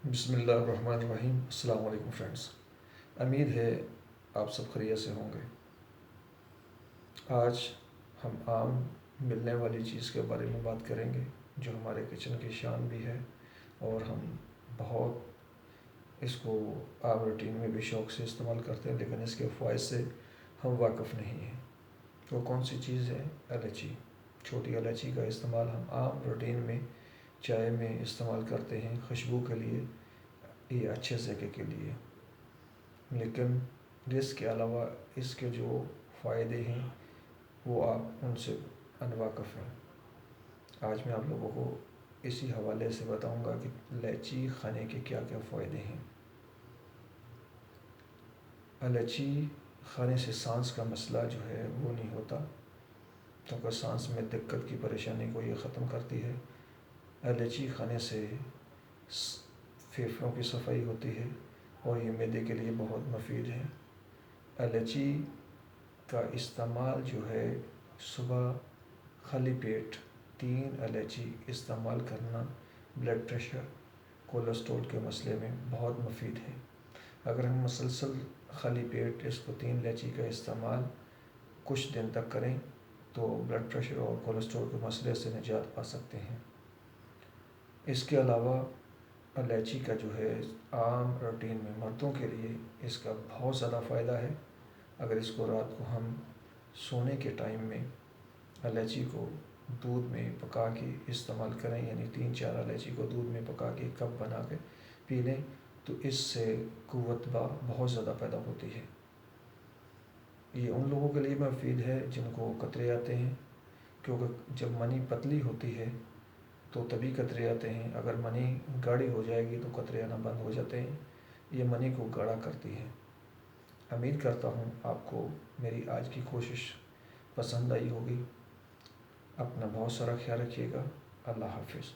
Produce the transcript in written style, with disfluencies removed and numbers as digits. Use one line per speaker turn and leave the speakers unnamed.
बिस्मिल्लाहिर्रहमानिर्रहीम। अस्सलाम वालेकुम फ्रेंड्स। उम्मीद है आप सब खैरियत से होंगे। आज हम आम मिलने वाली चीज़ के बारे में बात करेंगे जो हमारे किचन की शान भी है और हम बहुत इसको आम रूटीन में भी शौक़ से इस्तेमाल करते हैं, लेकिन इसके फ़ायदे से हम वाकिफ़ नहीं हैं। वो कौन सी चीज़ है? इलायची। छोटी इलायची का इस्तेमाल हम आम रूटीन में चाय में इस्तेमाल करते हैं खुशबू के लिए, ये अच्छे ज़ायके के लिए, लेकिन इसके अलावा इसके जो फ़ायदे हैं वो आप उनसे अनवाकिफ़ हैं। आज मैं आप लोगों को इसी हवाले से बताऊंगा कि इलायची खाने के क्या क्या फ़ायदे हैं। इलायची खाने से सांस का मसला जो है वो नहीं होता, क्योंकि सांस में दिक्कत की परेशानी को ये ख़त्म करती है। इलायची खाने से फेफड़ों की सफाई होती है और ये मैदे के लिए बहुत मुफीद है। इलायची का इस्तेमाल जो है सुबह खाली पेट 3 इलायची इस्तेमाल करना ब्लड प्रेशर, कोलेस्ट्रॉल के मसले में बहुत मुफीद है। अगर हम मुसलसल खाली पेट इसको 3 इलायची का इस्तेमाल कुछ दिन तक करें तो ब्लड प्रेशर और कोलेस्ट्रॉल के मसले से निजात पा सकते हैं। इसके अलावा इलायची का जो है आम रूटीन में मर्दों के लिए इसका बहुत ज़्यादा फ़ायदा है। अगर इसको रात को हम सोने के टाइम में इलायची को दूध में पका के इस्तेमाल करें, यानी 3-4 इलायची को दूध में पका के कप बना के पी लें, तो इससे क़ुव्वत बहुत ज़्यादा पैदा होती है। ये उन लोगों के लिए मुफीद है जिनको कतरे आते हैं, क्योंकि जब मनी पतली होती है तो तभी कतरे आते हैं। अगर मनी गाढ़ी हो जाएगी तो कतरे आना बंद हो जाते हैं। ये मनी को गाढ़ा करती है। उम्मीद करता हूँ आपको मेरी आज की कोशिश पसंद आई होगी। अपना बहुत सारा ख्याल रखिएगा। अल्लाह हाफ़िज़।